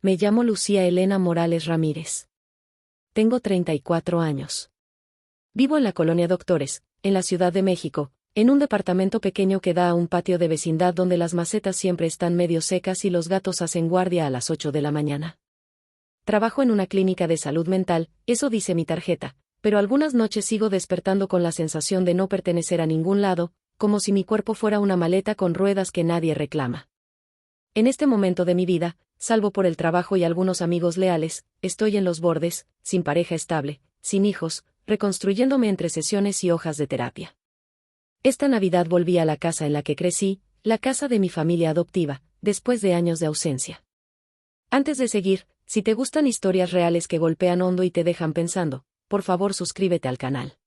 Me llamo Lucía Elena Morales Ramírez. Tengo 34 años. Vivo en la colonia Doctores, en la Ciudad de México, en un departamento pequeño que da a un patio de vecindad donde las macetas siempre están medio secas y los gatos hacen guardia a las 8 de la mañana. Trabajo en una clínica de salud mental, eso dice mi tarjeta, pero algunas noches sigo despertando con la sensación de no pertenecer a ningún lado, como si mi cuerpo fuera una maleta con ruedas que nadie reclama. En este momento de mi vida, salvo por el trabajo y algunos amigos leales, estoy en los bordes, sin pareja estable, sin hijos, reconstruyéndome entre sesiones y hojas de terapia. Esta Navidad volví a la casa en la que crecí, la casa de mi familia adoptiva, después de años de ausencia. Antes de seguir, si te gustan historias reales que golpean hondo y te dejan pensando, por favor suscríbete al canal.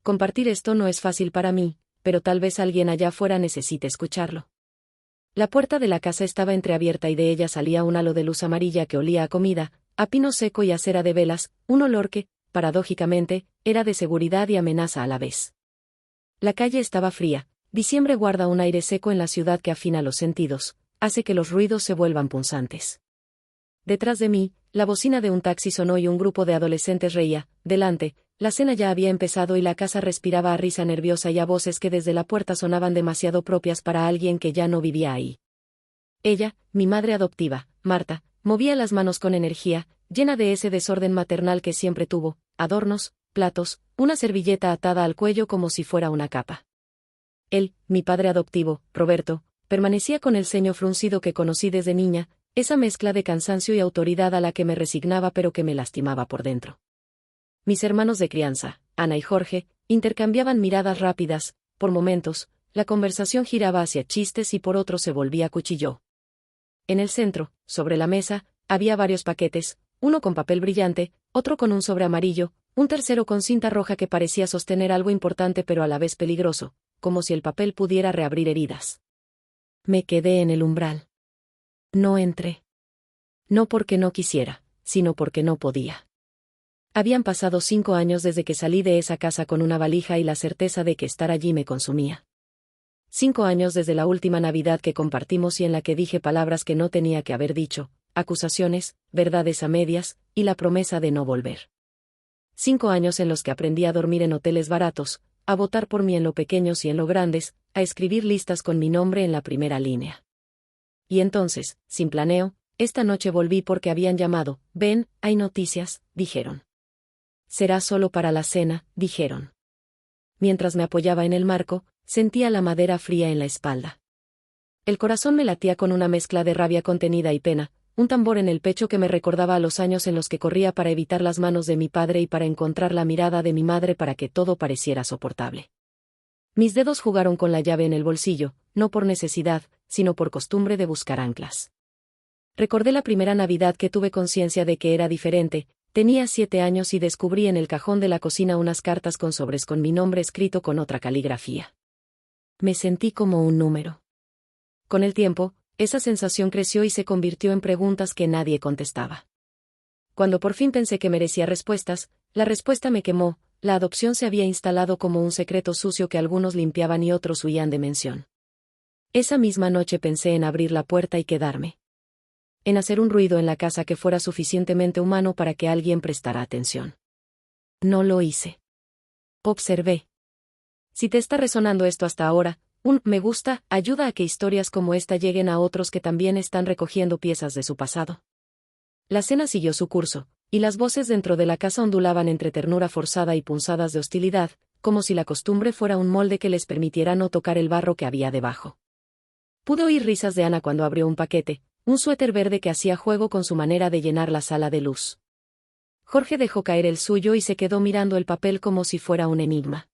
Compartir esto no es fácil para mí, pero tal vez alguien allá afuera necesite escucharlo. La puerta de la casa estaba entreabierta y de ella salía un halo de luz amarilla que olía a comida, a pino seco y a cera de velas, un olor que, paradójicamente, era de seguridad y amenaza a la vez. La calle estaba fría, diciembre guarda un aire seco en la ciudad que afina los sentidos, hace que los ruidos se vuelvan punzantes. Detrás de mí, la bocina de un taxi sonó y un grupo de adolescentes reía. Delante, la cena ya había empezado y la casa respiraba a risa nerviosa y a voces que desde la puerta sonaban demasiado propias para alguien que ya no vivía ahí. Ella, mi madre adoptiva, Marta, movía las manos con energía, llena de ese desorden maternal que siempre tuvo, adornos, platos, una servilleta atada al cuello como si fuera una capa. Él, mi padre adoptivo, Roberto, permanecía con el ceño fruncido que conocí desde niña, esa mezcla de cansancio y autoridad a la que me resignaba pero que me lastimaba por dentro. Mis hermanos de crianza, Ana y Jorge, intercambiaban miradas rápidas, por momentos, la conversación giraba hacia chistes y por otros se volvía cuchilló. En el centro, sobre la mesa, había varios paquetes, uno con papel brillante, otro con un sobre amarillo, un tercero con cinta roja que parecía sostener algo importante pero a la vez peligroso, como si el papel pudiera reabrir heridas. Me quedé en el umbral. No entré. No porque no quisiera, sino porque no podía. Habían pasado 5 años desde que salí de esa casa con una valija y la certeza de que estar allí me consumía. 5 años desde la última Navidad que compartimos y en la que dije palabras que no tenía que haber dicho, acusaciones, verdades a medias, y la promesa de no volver. 5 años en los que aprendí a dormir en hoteles baratos, a votar por mí en lo pequeños y en lo grandes, a escribir listas con mi nombre en la primera línea. Y entonces, sin planeo, esta noche volví porque habían llamado. Ven, hay noticias, dijeron. Será solo para la cena, dijeron. Mientras me apoyaba en el marco, sentía la madera fría en la espalda. El corazón me latía con una mezcla de rabia contenida y pena, un tambor en el pecho que me recordaba a los años en los que corría para evitar las manos de mi padre y para encontrar la mirada de mi madre para que todo pareciera soportable. Mis dedos jugaron con la llave en el bolsillo, no por necesidad, sino por costumbre de buscar anclas. Recordé la primera Navidad que tuve conciencia de que era diferente. Tenía 7 años y descubrí en el cajón de la cocina unas cartas con sobres con mi nombre escrito con otra caligrafía. Me sentí como un número. Con el tiempo, esa sensación creció y se convirtió en preguntas que nadie contestaba. Cuando por fin pensé que merecía respuestas, la respuesta me quemó. La adopción se había instalado como un secreto sucio que algunos limpiaban y otros huían de mención. Esa misma noche pensé en abrir la puerta y quedarme. En hacer un ruido en la casa que fuera suficientemente humano para que alguien prestara atención. No lo hice. Observé. Si te está resonando esto hasta ahora, un me gusta ayuda a que historias como esta lleguen a otros que también están recogiendo piezas de su pasado. La cena siguió su curso, y las voces dentro de la casa ondulaban entre ternura forzada y punzadas de hostilidad, como si la costumbre fuera un molde que les permitiera no tocar el barro que había debajo. Pude oír risas de Ana cuando abrió un paquete, un suéter verde que hacía juego con su manera de llenar la sala de luz. Jorge dejó caer el suyo y se quedó mirando el papel como si fuera un enigma.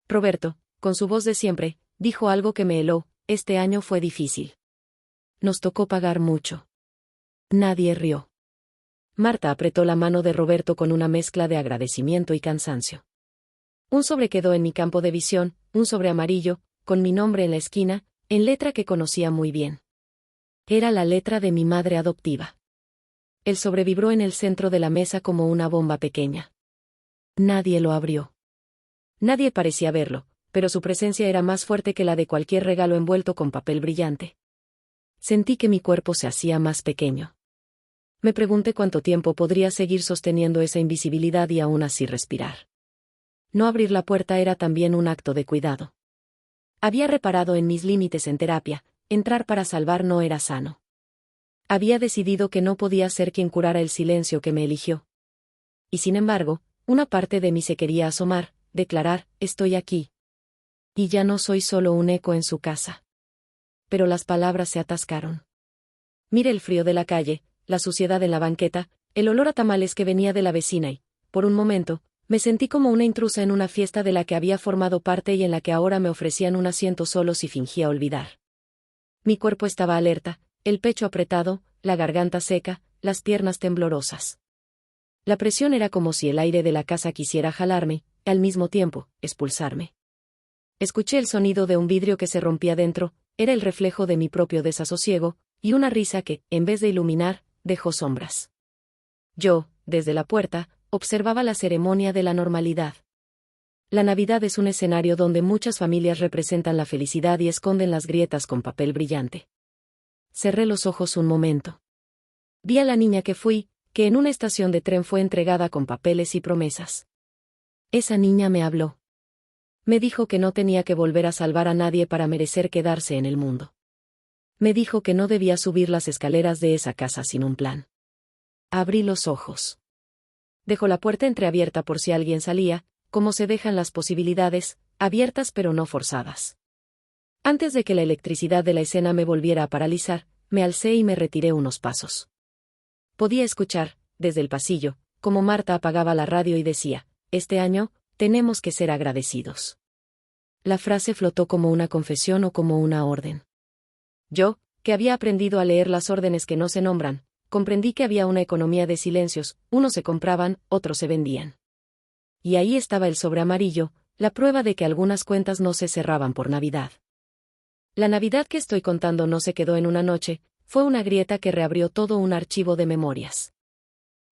Roberto, con su voz de siempre, dijo algo que me heló. Este año fue difícil. Nos tocó pagar mucho. Nadie rió. Marta apretó la mano de Roberto con una mezcla de agradecimiento y cansancio. Un sobre quedó en mi campo de visión, un sobre amarillo, con mi nombre en la esquina, en letra que conocía muy bien. Era la letra de mi madre adoptiva. El sobre vibró en el centro de la mesa como una bomba pequeña. Nadie lo abrió. Nadie parecía verlo, pero su presencia era más fuerte que la de cualquier regalo envuelto con papel brillante. Sentí que mi cuerpo se hacía más pequeño. Me pregunté cuánto tiempo podría seguir sosteniendo esa invisibilidad y aún así respirar. No abrir la puerta era también un acto de cuidado. Había reparado en mis límites en terapia, entrar para salvar no era sano. Había decidido que no podía ser quien curara el silencio que me eligió. Y sin embargo, una parte de mí se quería asomar, declarar, estoy aquí. Y ya no soy solo un eco en su casa. Pero las palabras se atascaron. Mire el frío de la calle, la suciedad en la banqueta, el olor a tamales que venía de la vecina y, por un momento, me sentí como una intrusa en una fiesta de la que había formado parte y en la que ahora me ofrecían un asiento solo si fingía olvidar. Mi cuerpo estaba alerta, el pecho apretado, la garganta seca, las piernas temblorosas. La presión era como si el aire de la casa quisiera jalarme, y al mismo tiempo, expulsarme. Escuché el sonido de un vidrio que se rompía dentro, era el reflejo de mi propio desasosiego, y una risa que, en vez de iluminar, dejó sombras. Yo, desde la puerta, observaba la ceremonia de la normalidad. La Navidad es un escenario donde muchas familias representan la felicidad y esconden las grietas con papel brillante. Cerré los ojos un momento. Vi a la niña que fui, que en una estación de tren fue entregada con papeles y promesas. Esa niña me habló. Me dijo que no tenía que volver a salvar a nadie para merecer quedarse en el mundo. Me dijo que no debía subir las escaleras de esa casa sin un plan. Abrí los ojos. Dejó la puerta entreabierta por si alguien salía, como se dejan las posibilidades, abiertas pero no forzadas. Antes de que la electricidad de la escena me volviera a paralizar, me alcé y me retiré unos pasos. Podía escuchar, desde el pasillo, como Marta apagaba la radio y decía, este año, tenemos que ser agradecidos. La frase flotó como una confesión o como una orden. Yo, que había aprendido a leer las órdenes que no se nombran, comprendí que había una economía de silencios, unos se compraban, otros se vendían. Y ahí estaba el sobre amarillo, la prueba de que algunas cuentas no se cerraban por Navidad. La Navidad que estoy contando no se quedó en una noche, fue una grieta que reabrió todo un archivo de memorias.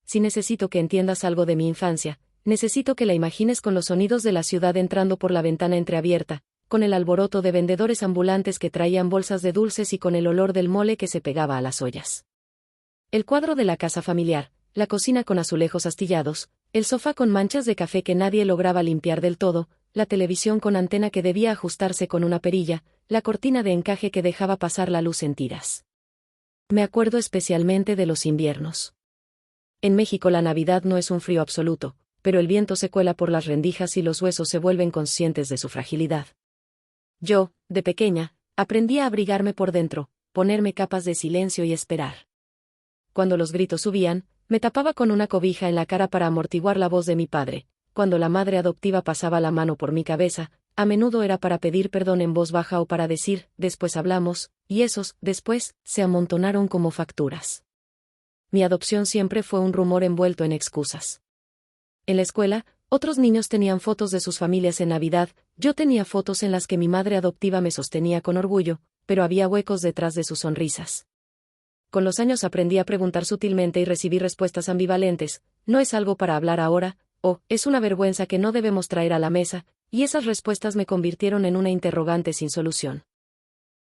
Si necesito que entiendas algo de mi infancia, necesito que la imagines con los sonidos de la ciudad entrando por la ventana entreabierta, con el alboroto de vendedores ambulantes que traían bolsas de dulces y con el olor del mole que se pegaba a las ollas. El cuadro de la casa familiar, la cocina con azulejos astillados, el sofá con manchas de café que nadie lograba limpiar del todo, la televisión con antena que debía ajustarse con una perilla, la cortina de encaje que dejaba pasar la luz en tiras. Me acuerdo especialmente de los inviernos. En México la Navidad no es un frío absoluto, pero el viento se cuela por las rendijas y los huesos se vuelven conscientes de su fragilidad. Yo, de pequeña, aprendí a abrigarme por dentro, ponerme capas de silencio y esperar. Cuando los gritos subían, me tapaba con una cobija en la cara para amortiguar la voz de mi padre. Cuando la madre adoptiva pasaba la mano por mi cabeza, a menudo era para pedir perdón en voz baja o para decir, después hablamos, y esos, después, se amontonaron como facturas. Mi adopción siempre fue un rumor envuelto en excusas. En la escuela, otros niños tenían fotos de sus familias en Navidad, yo tenía fotos en las que mi madre adoptiva me sostenía con orgullo, pero había huecos detrás de sus sonrisas. Con los años aprendí a preguntar sutilmente y recibí respuestas ambivalentes, no es algo para hablar ahora, o es una vergüenza que no debemos traer a la mesa, y esas respuestas me convirtieron en una interrogante sin solución.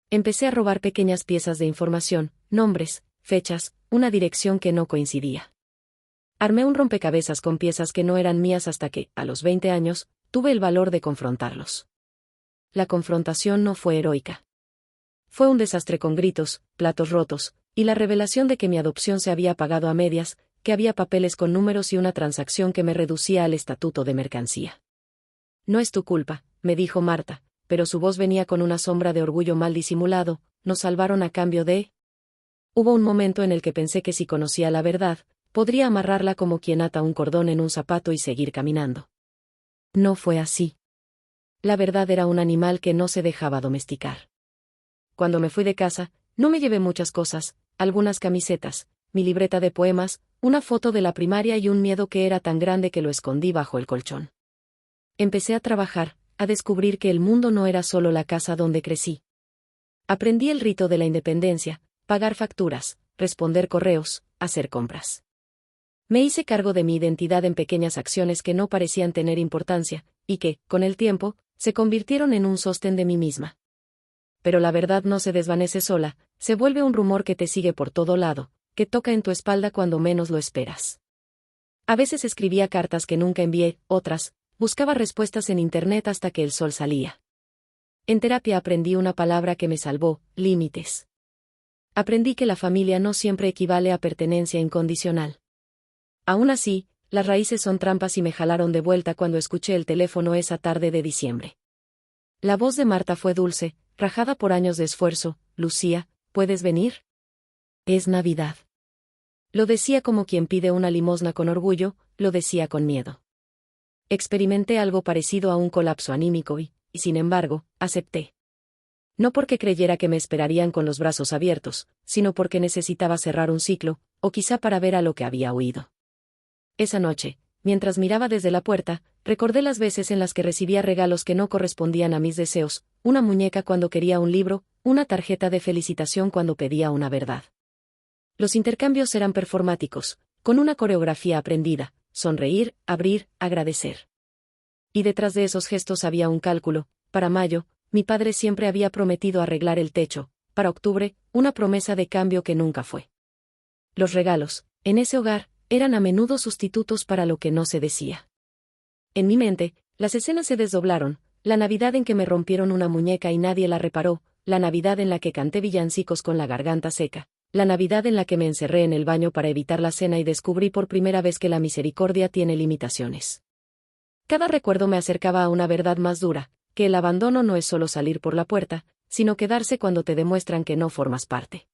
Empecé a robar pequeñas piezas de información, nombres, fechas, una dirección que no coincidía. Armé un rompecabezas con piezas que no eran mías hasta que, a los 20 años, tuve el valor de confrontarlos. La confrontación no fue heroica. Fue un desastre con gritos, platos rotos, y la revelación de que mi adopción se había pagado a medias, que había papeles con números y una transacción que me reducía al estatuto de mercancía. No es tu culpa, me dijo Marta, pero su voz venía con una sombra de orgullo mal disimulado, nos salvaron a cambio de... Hubo un momento en el que pensé que si conocía la verdad, podría amarrarla como quien ata un cordón en un zapato y seguir caminando. No fue así. La verdad era un animal que no se dejaba domesticar. Cuando me fui de casa, no me llevé muchas cosas, algunas camisetas, mi libreta de poemas, una foto de la primaria y un miedo que era tan grande que lo escondí bajo el colchón. Empecé a trabajar, a descubrir que el mundo no era solo la casa donde crecí. Aprendí el rito de la independencia, pagar facturas, responder correos, hacer compras. Me hice cargo de mi identidad en pequeñas acciones que no parecían tener importancia, y que, con el tiempo, se convirtieron en un sostén de mí misma. Pero la verdad no se desvanece sola, se vuelve un rumor que te sigue por todo lado, que toca en tu espalda cuando menos lo esperas. A veces escribía cartas que nunca envié, otras, buscaba respuestas en internet hasta que el sol salía. En terapia aprendí una palabra que me salvó: límites. Aprendí que la familia no siempre equivale a pertenencia incondicional. Aún así, las raíces son trampas y me jalaron de vuelta cuando escuché el teléfono esa tarde de diciembre. La voz de Marta fue dulce, rajada por años de esfuerzo. Lucía, ¿puedes venir? Es Navidad. Lo decía como quien pide una limosna con orgullo, lo decía con miedo. Experimenté algo parecido a un colapso anímico y, sin embargo, acepté. No porque creyera que me esperarían con los brazos abiertos, sino porque necesitaba cerrar un ciclo, o quizá para ver a lo que había huido. Esa noche, mientras miraba desde la puerta, recordé las veces en las que recibía regalos que no correspondían a mis deseos: una muñeca cuando quería un libro, una tarjeta de felicitación cuando pedía una verdad. Los intercambios eran performáticos, con una coreografía aprendida: sonreír, abrir, agradecer. Y detrás de esos gestos había un cálculo. Para mayo, mi padre siempre había prometido arreglar el techo; para octubre, una promesa de cambio que nunca fue. Los regalos, en ese hogar, eran a menudo sustitutos para lo que no se decía. En mi mente, las escenas se desdoblaron: la Navidad en que me rompieron una muñeca y nadie la reparó, la Navidad en la que canté villancicos con la garganta seca, la Navidad en la que me encerré en el baño para evitar la cena y descubrí por primera vez que la misericordia tiene limitaciones. Cada recuerdo me acercaba a una verdad más dura: que el abandono no es solo salir por la puerta, sino quedarse cuando te demuestran que no formas parte.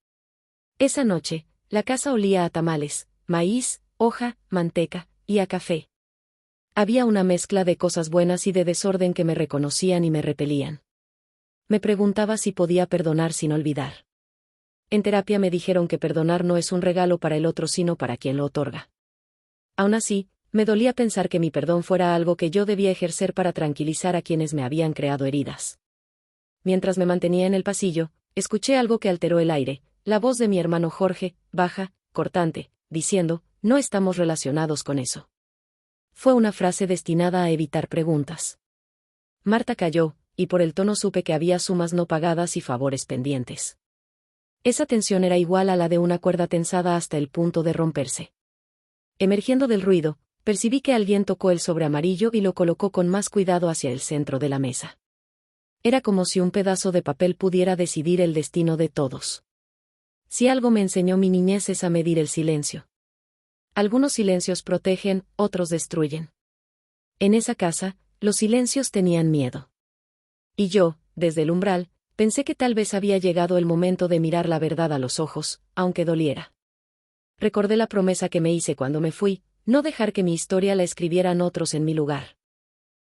Esa noche, la casa olía a tamales, maíz, hoja, manteca, y a café. Había una mezcla de cosas buenas y de desorden que me reconocían y me repelían. Me preguntaba si podía perdonar sin olvidar. En terapia me dijeron que perdonar no es un regalo para el otro sino para quien lo otorga. Aún así, me dolía pensar que mi perdón fuera algo que yo debía ejercer para tranquilizar a quienes me habían creado heridas. Mientras me mantenía en el pasillo, escuché algo que alteró el aire: la voz de mi hermano Jorge, baja, cortante, diciendo: no estamos relacionados con eso. Fue una frase destinada a evitar preguntas. Marta calló, y por el tono supe que había sumas no pagadas y favores pendientes. Esa tensión era igual a la de una cuerda tensada hasta el punto de romperse. Emergiendo del ruido, percibí que alguien tocó el sobre amarillo y lo colocó con más cuidado hacia el centro de la mesa. Era como si un pedazo de papel pudiera decidir el destino de todos. Si algo me enseñó mi niñez es a medir el silencio. Algunos silencios protegen, otros destruyen. En esa casa, los silencios tenían miedo. Y yo, desde el umbral, pensé que tal vez había llegado el momento de mirar la verdad a los ojos, aunque doliera. Recordé la promesa que me hice cuando me fui: no dejar que mi historia la escribieran otros en mi lugar.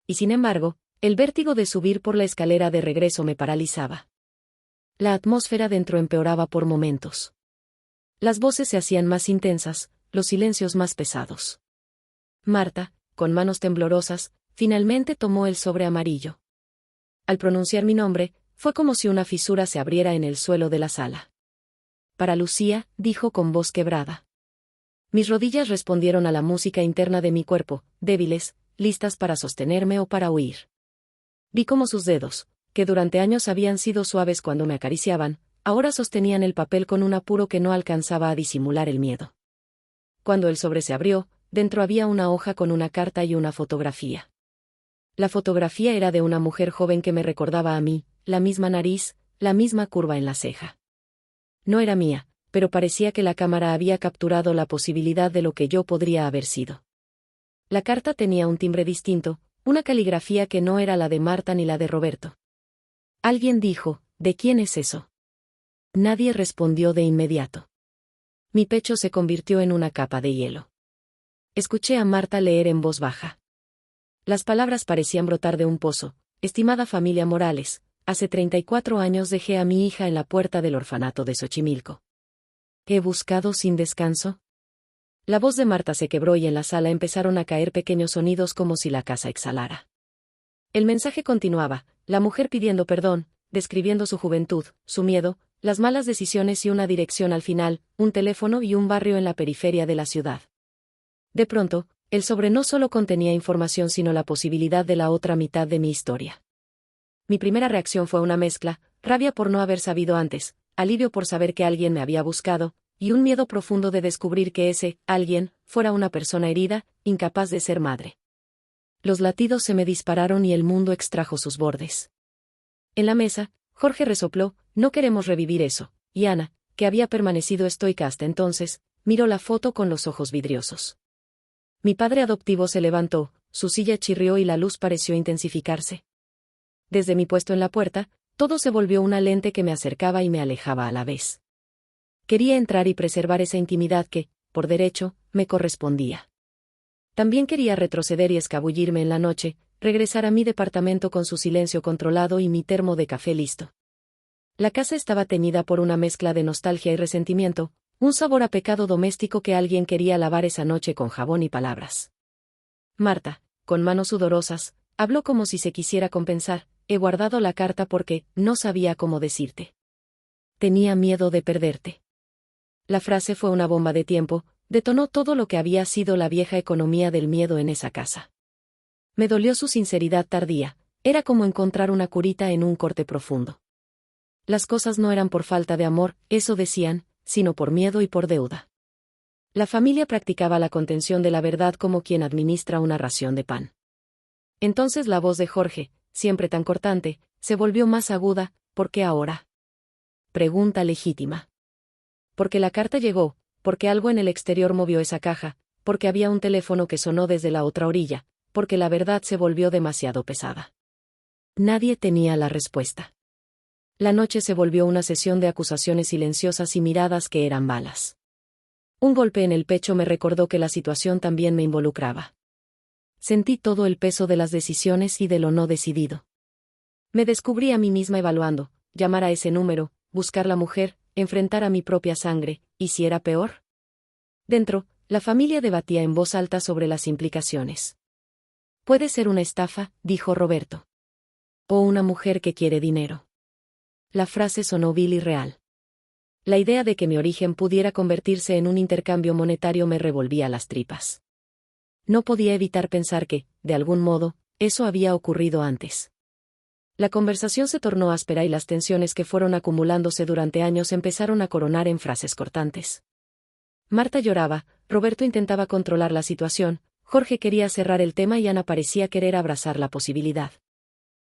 Y sin embargo, el vértigo de subir por la escalera de regreso me paralizaba. La atmósfera dentro empeoraba por momentos. Las voces se hacían más intensas, los silencios más pesados. Marta, con manos temblorosas, finalmente tomó el sobre amarillo. Al pronunciar mi nombre, fue como si una fisura se abriera en el suelo de la sala. Para Lucía, dijo con voz quebrada. Mis rodillas respondieron a la música interna de mi cuerpo, débiles, listas para sostenerme o para huir. Vi cómo sus dedos, que durante años habían sido suaves cuando me acariciaban, ahora sostenían el papel con un apuro que no alcanzaba a disimular el miedo. Cuando el sobre se abrió, dentro había una hoja con una carta y una fotografía. La fotografía era de una mujer joven que me recordaba a mí: la misma nariz, la misma curva en la ceja. No era mía, pero parecía que la cámara había capturado la posibilidad de lo que yo podría haber sido. La carta tenía un timbre distinto, una caligrafía que no era la de Marta ni la de Roberto. Alguien dijo: ¿de quién es eso? Nadie respondió de inmediato. Mi pecho se convirtió en una capa de hielo. Escuché a Marta leer en voz baja. Las palabras parecían brotar de un pozo: estimada familia Morales, hace 34 años dejé a mi hija en la puerta del orfanato de Xochimilco. ¿He buscado sin descanso? La voz de Marta se quebró y en la sala empezaron a caer pequeños sonidos como si la casa exhalara. El mensaje continuaba: la mujer pidiendo perdón, describiendo su juventud, su miedo, las malas decisiones y una dirección al final: un teléfono y un barrio en la periferia de la ciudad. De pronto, el sobre no solo contenía información sino la posibilidad de la otra mitad de mi historia. Mi primera reacción fue una mezcla: rabia por no haber sabido antes, alivio por saber que alguien me había buscado, y un miedo profundo de descubrir que ese alguien fuera una persona herida, incapaz de ser madre. Los latidos se me dispararon y el mundo extrajo sus bordes. En la mesa, Jorge resopló: no queremos revivir eso, y Ana, que había permanecido estoica hasta entonces, miró la foto con los ojos vidriosos. Mi padre adoptivo se levantó, su silla chirrió y la luz pareció intensificarse. Desde mi puesto en la puerta, todo se volvió una lente que me acercaba y me alejaba a la vez. Quería entrar y preservar esa intimidad que, por derecho, me correspondía. También quería retroceder y escabullirme en la noche, regresar a mi departamento con su silencio controlado y mi termo de café listo. La casa estaba teñida por una mezcla de nostalgia y resentimiento, un sabor a pecado doméstico que alguien quería lavar esa noche con jabón y palabras. Marta, con manos sudorosas, habló como si se quisiera compensar: he guardado la carta porque no sabía cómo decirte. Tenía miedo de perderte. La frase fue una bomba de tiempo, detonó todo lo que había sido la vieja economía del miedo en esa casa. Me dolió su sinceridad tardía, era como encontrar una curita en un corte profundo. Las cosas no eran por falta de amor, eso decían, sino por miedo y por deuda. La familia practicaba la contención de la verdad como quien administra una ración de pan. Entonces la voz de Jorge, siempre tan cortante, se volvió más aguda: ¿por qué ahora? Pregunta legítima. Porque la carta llegó, porque algo en el exterior movió esa caja, porque había un teléfono que sonó desde la otra orilla, porque la verdad se volvió demasiado pesada. Nadie tenía la respuesta. La noche se volvió una sesión de acusaciones silenciosas y miradas que eran balas. Un golpe en el pecho me recordó que la situación también me involucraba. Sentí todo el peso de las decisiones y de lo no decidido. Me descubrí a mí misma evaluando: llamar a ese número, buscar la mujer, enfrentar a mi propia sangre, ¿y si era peor? Dentro, la familia debatía en voz alta sobre las implicaciones. Puede ser una estafa, dijo Roberto. O una mujer que quiere dinero. La frase sonó vil y real. La idea de que mi origen pudiera convertirse en un intercambio monetario me revolvía las tripas. No podía evitar pensar que, de algún modo, eso había ocurrido antes. La conversación se tornó áspera y las tensiones que fueron acumulándose durante años empezaron a coronar en frases cortantes. Marta lloraba, Roberto intentaba controlar la situación, Jorge quería cerrar el tema y Ana parecía querer abrazar la posibilidad.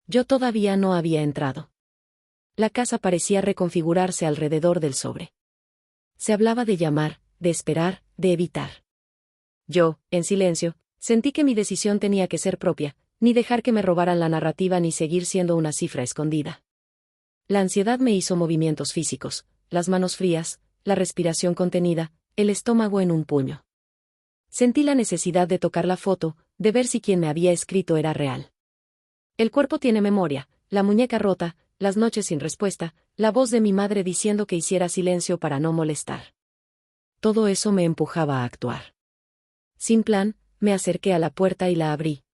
Yo todavía no había entrado. La casa parecía reconfigurarse alrededor del sobre. Se hablaba de llamar, de esperar, de evitar. Yo, en silencio, sentí que mi decisión tenía que ser propia, ni dejar que me robaran la narrativa ni seguir siendo una cifra escondida. La ansiedad me hizo movimientos físicos, las manos frías, la respiración contenida, el estómago en un puño. Sentí la necesidad de tocar la foto, de ver si quien me había escrito era real. El cuerpo tiene memoria, la muñeca rota, las noches sin respuesta, la voz de mi madre diciendo que hiciera silencio para no molestar. Todo eso me empujaba a actuar. Sin plan, me acerqué a la puerta y la abrí.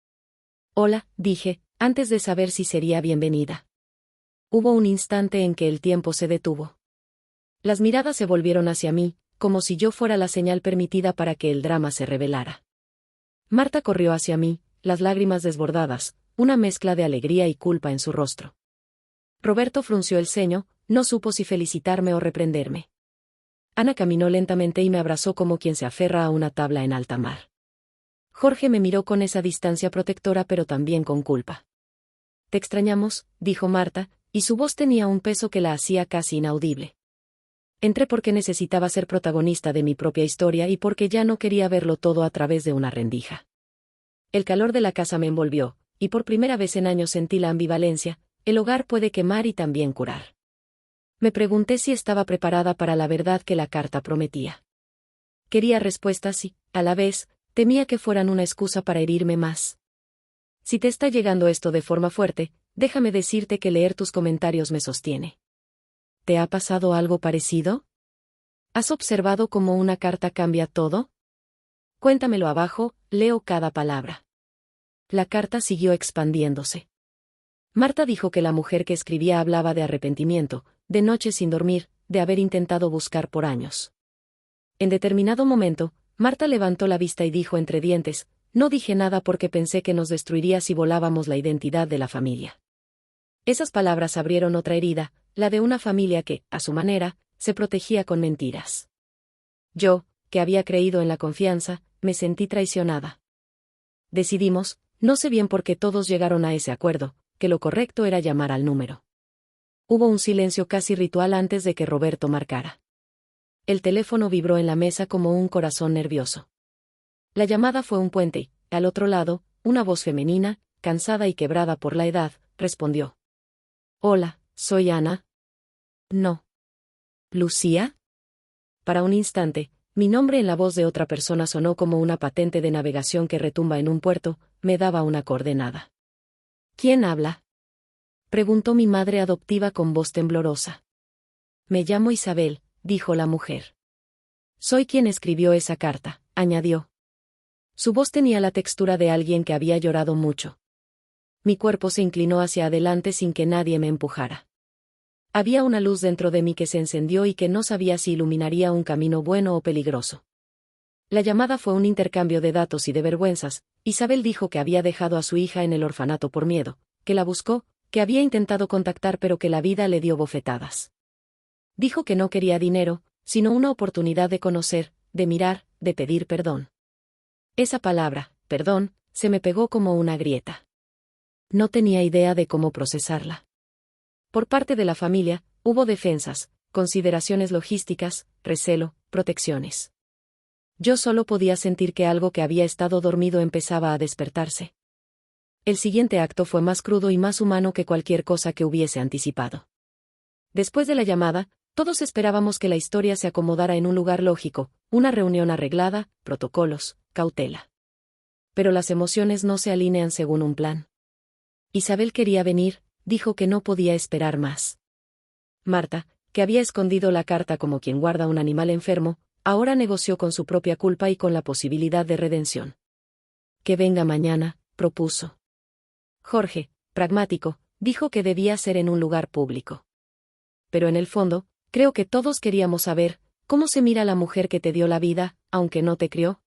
Hola, dije, antes de saber si sería bienvenida. Hubo un instante en que el tiempo se detuvo. Las miradas se volvieron hacia mí, como si yo fuera la señal permitida para que el drama se revelara. Marta corrió hacia mí, las lágrimas desbordadas, una mezcla de alegría y culpa en su rostro. Roberto frunció el ceño, no supo si felicitarme o reprenderme. Ana caminó lentamente y me abrazó como quien se aferra a una tabla en alta mar. Jorge me miró con esa distancia protectora pero también con culpa. Te extrañamos, dijo Marta, y su voz tenía un peso que la hacía casi inaudible. Entré porque necesitaba ser protagonista de mi propia historia y porque ya no quería verlo todo a través de una rendija. El calor de la casa me envolvió, y por primera vez en años sentí la ambivalencia: el hogar puede quemar y también curar. Me pregunté si estaba preparada para la verdad que la carta prometía. Quería respuestas y, a la vez, temía que fueran una excusa para herirme más. Si te está llegando esto de forma fuerte, déjame decirte que leer tus comentarios me sostiene. ¿Te ha pasado algo parecido? ¿Has observado cómo una carta cambia todo? Cuéntamelo abajo, leo cada palabra. La carta siguió expandiéndose. Marta dijo que la mujer que escribía hablaba de arrepentimiento, de noches sin dormir, de haber intentado buscar por años. En determinado momento, Marta levantó la vista y dijo entre dientes: no dije nada porque pensé que nos destruiría si volábamos la identidad de la familia. Esas palabras abrieron otra herida, la de una familia que, a su manera, se protegía con mentiras. Yo, que había creído en la confianza, me sentí traicionada. Decidimos, no sé bien por qué todos llegaron a ese acuerdo, que lo correcto era llamar al número. Hubo un silencio casi ritual antes de que Roberto marcara. El teléfono vibró en la mesa como un corazón nervioso. La llamada fue un puente y, al otro lado, una voz femenina, cansada y quebrada por la edad, respondió. Hola, soy Ana. No. ¿Lucía? Para un instante, mi nombre en la voz de otra persona sonó como una patente de navegación que retumba en un puerto, me daba una coordenada. ¿Quién habla? Preguntó mi madre adoptiva con voz temblorosa. Me llamo Isabel, dijo la mujer. Soy quien escribió esa carta, añadió. Su voz tenía la textura de alguien que había llorado mucho. Mi cuerpo se inclinó hacia adelante sin que nadie me empujara. Había una luz dentro de mí que se encendió y que no sabía si iluminaría un camino bueno o peligroso. La llamada fue un intercambio de datos y de vergüenzas. Isabel dijo que había dejado a su hija en el orfanato por miedo, que la buscó, que había intentado contactar pero que la vida le dio bofetadas. Dijo que no quería dinero, sino una oportunidad de conocer, de mirar, de pedir perdón. Esa palabra, perdón, se me pegó como una grieta. No tenía idea de cómo procesarla. Por parte de la familia, hubo defensas, consideraciones logísticas, recelo, protecciones. Yo solo podía sentir que algo que había estado dormido empezaba a despertarse. El siguiente acto fue más crudo y más humano que cualquier cosa que hubiese anticipado. Después de la llamada, todos esperábamos que la historia se acomodara en un lugar lógico, una reunión arreglada, protocolos, cautela. Pero las emociones no se alinean según un plan. Isabel quería venir, dijo que no podía esperar más. Marta, que había escondido la carta como quien guarda un animal enfermo, ahora negoció con su propia culpa y con la posibilidad de redención. Que venga mañana, propuso. Jorge, pragmático, dijo que debía ser en un lugar público. Pero en el fondo, creo que todos queríamos saber, ¿cómo se mira la mujer que te dio la vida, aunque no te crió?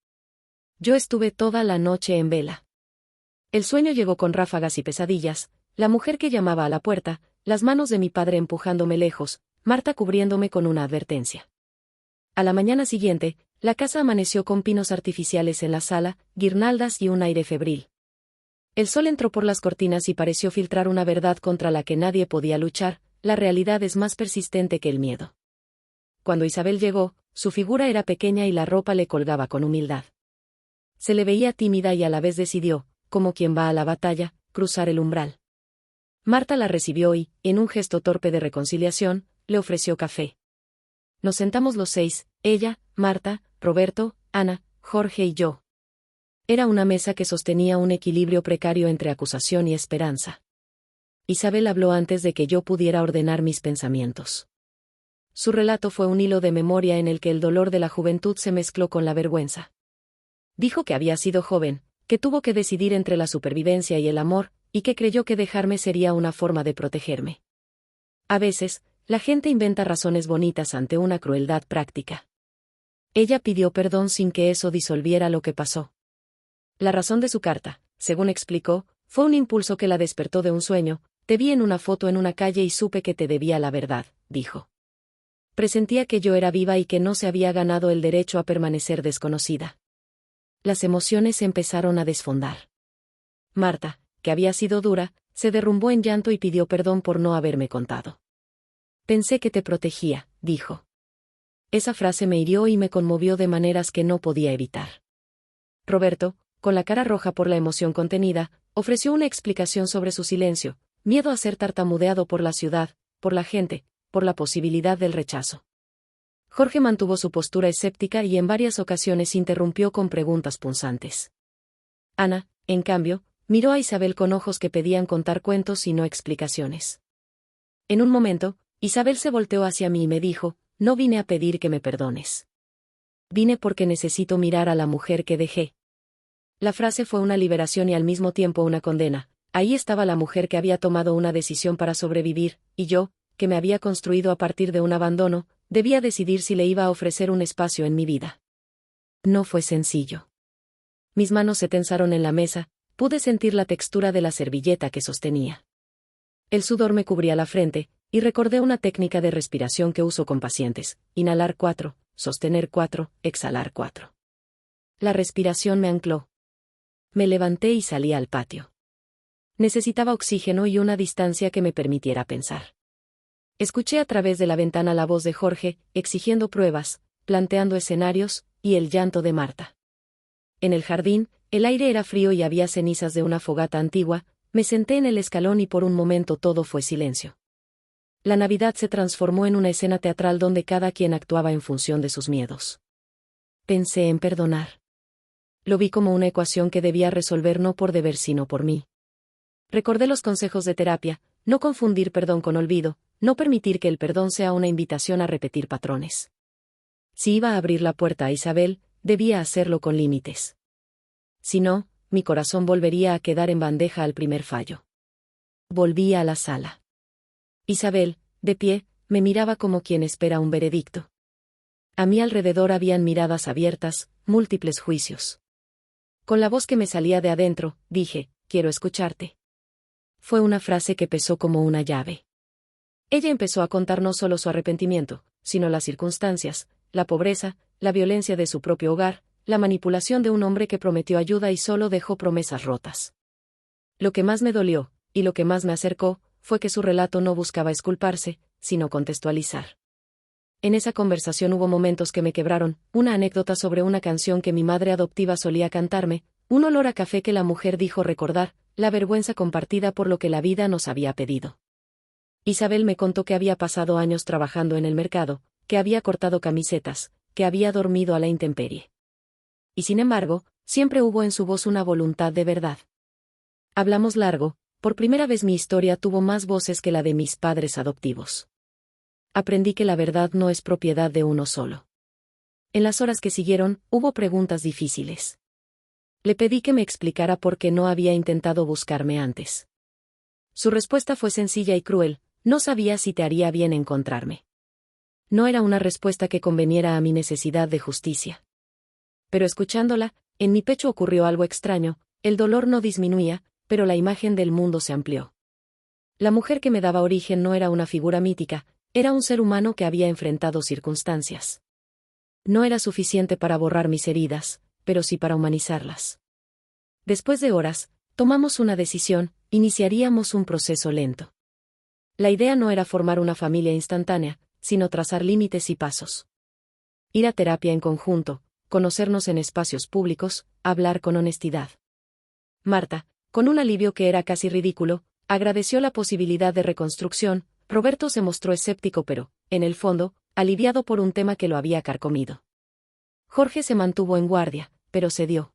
Yo estuve toda la noche en vela. El sueño llegó con ráfagas y pesadillas, la mujer que llamaba a la puerta, las manos de mi padre empujándome lejos, Marta cubriéndome con una advertencia. A la mañana siguiente, la casa amaneció con pinos artificiales en la sala, guirnaldas y un aire febril. El sol entró por las cortinas y pareció filtrar una verdad contra la que nadie podía luchar, la realidad es más persistente que el miedo. Cuando Isabel llegó, su figura era pequeña y la ropa le colgaba con humildad. Se le veía tímida y a la vez decidió, como quien va a la batalla, cruzar el umbral. Marta la recibió y, en un gesto torpe de reconciliación, le ofreció café. Nos sentamos los 6, ella, Marta, Roberto, Ana, Jorge y yo. Era una mesa que sostenía un equilibrio precario entre acusación y esperanza. Isabel habló antes de que yo pudiera ordenar mis pensamientos. Su relato fue un hilo de memoria en el que el dolor de la juventud se mezcló con la vergüenza. Dijo que había sido joven, que tuvo que decidir entre la supervivencia y el amor, y que creyó que dejarme sería una forma de protegerme. A veces, la gente inventa razones bonitas ante una crueldad práctica. Ella pidió perdón sin que eso disolviera lo que pasó. La razón de su carta, según explicó, fue un impulso que la despertó de un sueño. Te vi en una foto en una calle y supe que te debía la verdad, dijo. Presentía que yo era viva y que no se había ganado el derecho a permanecer desconocida. Las emociones empezaron a desfondar. Marta, que había sido dura, se derrumbó en llanto y pidió perdón por no haberme contado. Pensé que te protegía, dijo. Esa frase me hirió y me conmovió de maneras que no podía evitar. Roberto, con la cara roja por la emoción contenida, ofreció una explicación sobre su silencio, miedo a ser tartamudeado por la ciudad, por la gente, por la posibilidad del rechazo. Jorge mantuvo su postura escéptica y en varias ocasiones interrumpió con preguntas punzantes. Ana, en cambio, miró a Isabel con ojos que pedían contar cuentos y no explicaciones. En un momento, Isabel se volteó hacia mí y me dijo, no vine a pedir que me perdones. Vine porque necesito mirar a la mujer que dejé. La frase fue una liberación y al mismo tiempo una condena. Ahí estaba la mujer que había tomado una decisión para sobrevivir, y yo, que me había construido a partir de un abandono, debía decidir si le iba a ofrecer un espacio en mi vida. No fue sencillo. Mis manos se tensaron en la mesa, pude sentir la textura de la servilleta que sostenía. El sudor me cubría la frente, y recordé una técnica de respiración que uso con pacientes: inhalar 4, sostener 4, exhalar 4. La respiración me ancló. Me levanté y salí al patio. Necesitaba oxígeno y una distancia que me permitiera pensar. Escuché a través de la ventana la voz de Jorge, exigiendo pruebas, planteando escenarios, y el llanto de Marta. En el jardín, el aire era frío y había cenizas de una fogata antigua. Me senté en el escalón y por un momento todo fue silencio. La Navidad se transformó en una escena teatral donde cada quien actuaba en función de sus miedos. Pensé en perdonar. Lo vi como una ecuación que debía resolver no por deber sino por mí. Recordé los consejos de terapia: no confundir perdón con olvido, no permitir que el perdón sea una invitación a repetir patrones. Si iba a abrir la puerta a Isabel, debía hacerlo con límites. Si no, mi corazón volvería a quedar en bandeja al primer fallo. Volví a la sala. Isabel, de pie, me miraba como quien espera un veredicto. A mi alrededor habían miradas abiertas, múltiples juicios. Con la voz que me salía de adentro, dije: quiero escucharte. Fue una frase que pesó como una llave. Ella empezó a contar no solo su arrepentimiento, sino las circunstancias, la pobreza, la violencia de su propio hogar, la manipulación de un hombre que prometió ayuda y solo dejó promesas rotas. Lo que más me dolió, y lo que más me acercó, fue que su relato no buscaba exculparse, sino contextualizar. En esa conversación hubo momentos que me quebraron: una anécdota sobre una canción que mi madre adoptiva solía cantarme, un olor a café que la mujer dijo recordar, la vergüenza compartida por lo que la vida nos había pedido. Isabel me contó que había pasado años trabajando en el mercado, que había cortado camisetas, que había dormido a la intemperie. Y sin embargo, siempre hubo en su voz una voluntad de verdad. Hablamos largo. Por primera vez mi historia tuvo más voces que la de mis padres adoptivos. Aprendí que la verdad no es propiedad de uno solo. En las horas que siguieron, hubo preguntas difíciles. Le pedí que me explicara por qué no había intentado buscarme antes. Su respuesta fue sencilla y cruel: no sabía si te haría bien encontrarme. No era una respuesta que conveniera a mi necesidad de justicia. Pero escuchándola, en mi pecho ocurrió algo extraño: el dolor no disminuía, pero la imagen del mundo se amplió. La mujer que me daba origen no era una figura mítica, era un ser humano que había enfrentado circunstancias. No era suficiente para borrar mis heridas, pero sí para humanizarlas. Después de horas, tomamos una decisión: iniciaríamos un proceso lento. La idea no era formar una familia instantánea, sino trazar límites y pasos. Ir a terapia en conjunto, conocernos en espacios públicos, hablar con honestidad. Marta, con un alivio que era casi ridículo, agradeció la posibilidad de reconstrucción. Roberto se mostró escéptico pero, en el fondo, aliviado por un tema que lo había carcomido. Jorge se mantuvo en guardia, pero cedió.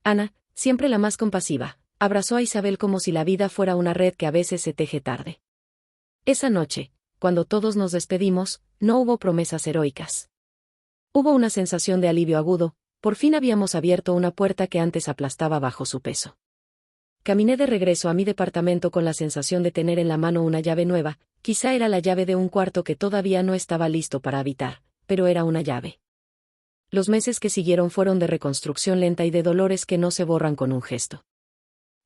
Ana, siempre la más compasiva, abrazó a Isabel como si la vida fuera una red que a veces se teje tarde. Esa noche, cuando todos nos despedimos, no hubo promesas heroicas. Hubo una sensación de alivio agudo: por fin habíamos abierto una puerta que antes aplastaba bajo su peso. Caminé de regreso a mi departamento con la sensación de tener en la mano una llave nueva. Quizá era la llave de un cuarto que todavía no estaba listo para habitar, pero era una llave. Los meses que siguieron fueron de reconstrucción lenta y de dolores que no se borran con un gesto.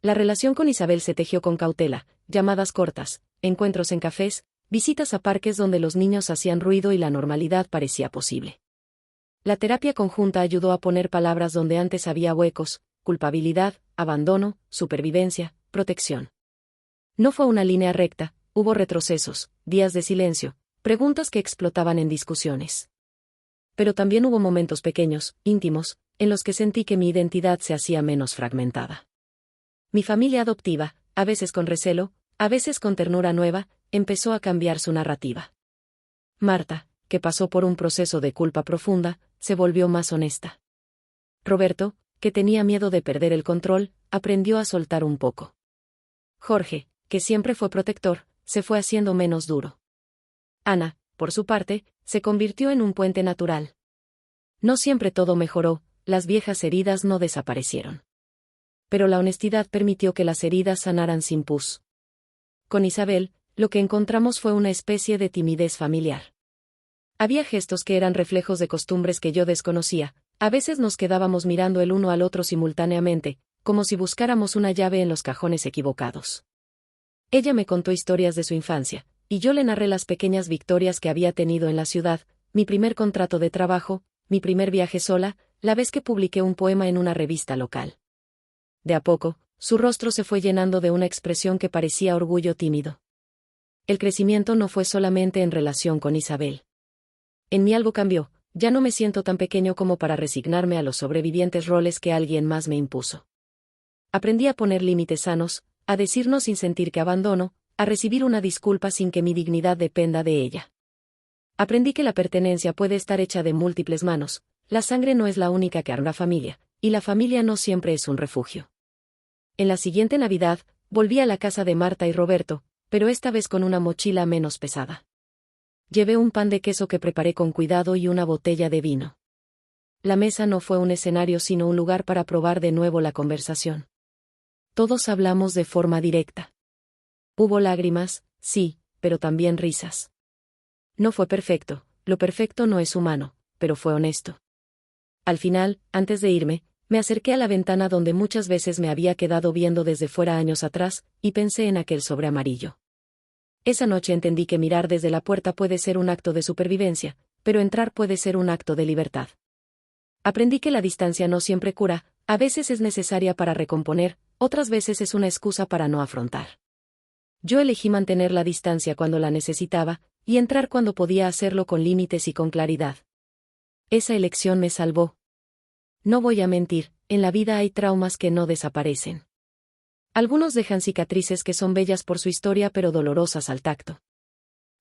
La relación con Isabel se tejió con cautela: llamadas cortas, encuentros en cafés, visitas a parques donde los niños hacían ruido y la normalidad parecía posible. La terapia conjunta ayudó a poner palabras donde antes había huecos: culpabilidad, abandono, supervivencia, protección. No fue una línea recta, hubo retrocesos, días de silencio, preguntas que explotaban en discusiones. Pero también hubo momentos pequeños, íntimos, en los que sentí que mi identidad se hacía menos fragmentada. Mi familia adoptiva, a veces con recelo, a veces con ternura nueva, empezó a cambiar su narrativa. Marta, que pasó por un proceso de culpa profunda, se volvió más honesta. Roberto, que tenía miedo de perder el control, aprendió a soltar un poco. Jorge, que siempre fue protector, se fue haciendo menos duro. Ana, por su parte, se convirtió en un puente natural. No siempre todo mejoró, las viejas heridas no desaparecieron. Pero la honestidad permitió que las heridas sanaran sin pus. Con Isabel, lo que encontramos fue una especie de timidez familiar. Había gestos que eran reflejos de costumbres que yo desconocía. A veces nos quedábamos mirando el uno al otro simultáneamente, como si buscáramos una llave en los cajones equivocados. Ella me contó historias de su infancia, y yo le narré las pequeñas victorias que había tenido en la ciudad, mi primer contrato de trabajo, mi primer viaje sola, la vez que publiqué un poema en una revista local. De a poco, su rostro se fue llenando de una expresión que parecía orgullo tímido. El crecimiento no fue solamente en relación con Isabel. En mí algo cambió, ya no me siento tan pequeño como para resignarme a los sobrevivientes roles que alguien más me impuso. Aprendí a poner límites sanos, a decir no sin sentir que abandono, a recibir una disculpa sin que mi dignidad dependa de ella. Aprendí que la pertenencia puede estar hecha de múltiples manos, la sangre no es la única que arma familia, y la familia no siempre es un refugio. En la siguiente Navidad, volví a la casa de Marta y Roberto, pero esta vez con una mochila menos pesada. Llevé un pan de queso que preparé con cuidado y una botella de vino. La mesa no fue un escenario sino un lugar para probar de nuevo la conversación. Todos hablamos de forma directa. Hubo lágrimas, sí, pero también risas. No fue perfecto, lo perfecto no es humano, pero fue honesto. Al final, antes de irme, me acerqué a la ventana donde muchas veces me había quedado viendo desde fuera años atrás, y pensé en aquel sobre amarillo. Esa noche entendí que mirar desde la puerta puede ser un acto de supervivencia, pero entrar puede ser un acto de libertad. Aprendí que la distancia no siempre cura, a veces es necesaria para recomponer, otras veces es una excusa para no afrontar. Yo elegí mantener la distancia cuando la necesitaba, y entrar cuando podía hacerlo con límites y con claridad. Esa elección me salvó. No voy a mentir, en la vida hay traumas que no desaparecen. Algunos dejan cicatrices que son bellas por su historia pero dolorosas al tacto.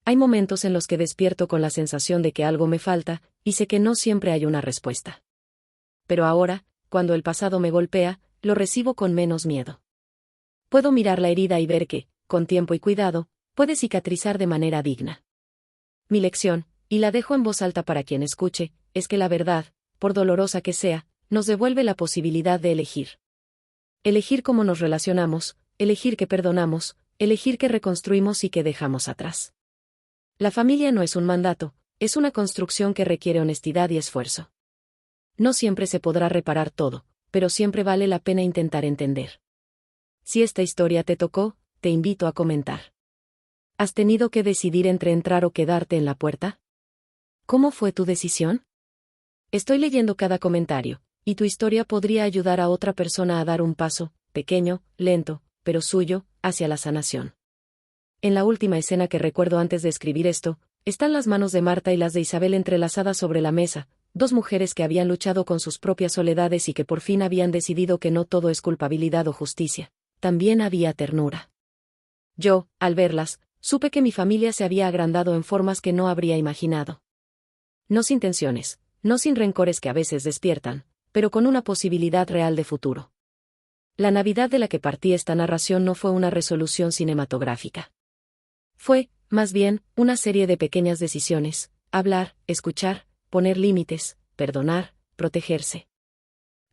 Hay momentos en los que despierto con la sensación de que algo me falta, y sé que no siempre hay una respuesta. Pero ahora, cuando el pasado me golpea, lo recibo con menos miedo. Puedo mirar la herida y ver que, con tiempo y cuidado, puede cicatrizar de manera digna. Mi lección, y la dejo en voz alta para quien escuche, es que la verdad, por dolorosa que sea, nos devuelve la posibilidad de elegir. Elegir cómo nos relacionamos, elegir qué perdonamos, elegir qué reconstruimos y qué dejamos atrás. La familia no es un mandato, es una construcción que requiere honestidad y esfuerzo. No siempre se podrá reparar todo, pero siempre vale la pena intentar entender. Si esta historia te tocó, te invito a comentar. ¿Has tenido que decidir entre entrar o quedarte en la puerta? ¿Cómo fue tu decisión? Estoy leyendo cada comentario, y tu historia podría ayudar a otra persona a dar un paso, pequeño, lento, pero suyo, hacia la sanación. En la última escena que recuerdo antes de escribir esto, están las manos de Marta y las de Isabel entrelazadas sobre la mesa, dos mujeres que habían luchado con sus propias soledades y que por fin habían decidido que no todo es culpabilidad o justicia, también había ternura. Yo, al verlas, supe que mi familia se había agrandado en formas que no habría imaginado. No sin tensiones, no sin rencores que a veces despiertan, pero con una posibilidad real de futuro. La Navidad de la que partí esta narración no fue una resolución cinematográfica. Fue, más bien, una serie de pequeñas decisiones: hablar, escuchar, poner límites, perdonar, protegerse.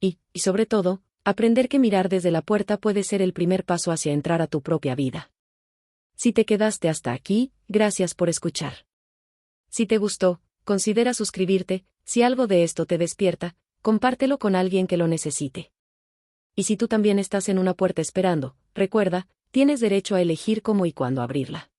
Y sobre todo, aprender que mirar desde la puerta puede ser el primer paso hacia entrar a tu propia vida. Si te quedaste hasta aquí, gracias por escuchar. Si te gustó, considera suscribirte, si algo de esto te despierta, compártelo con alguien que lo necesite. Y si tú también estás en una puerta esperando, recuerda, tienes derecho a elegir cómo y cuándo abrirla.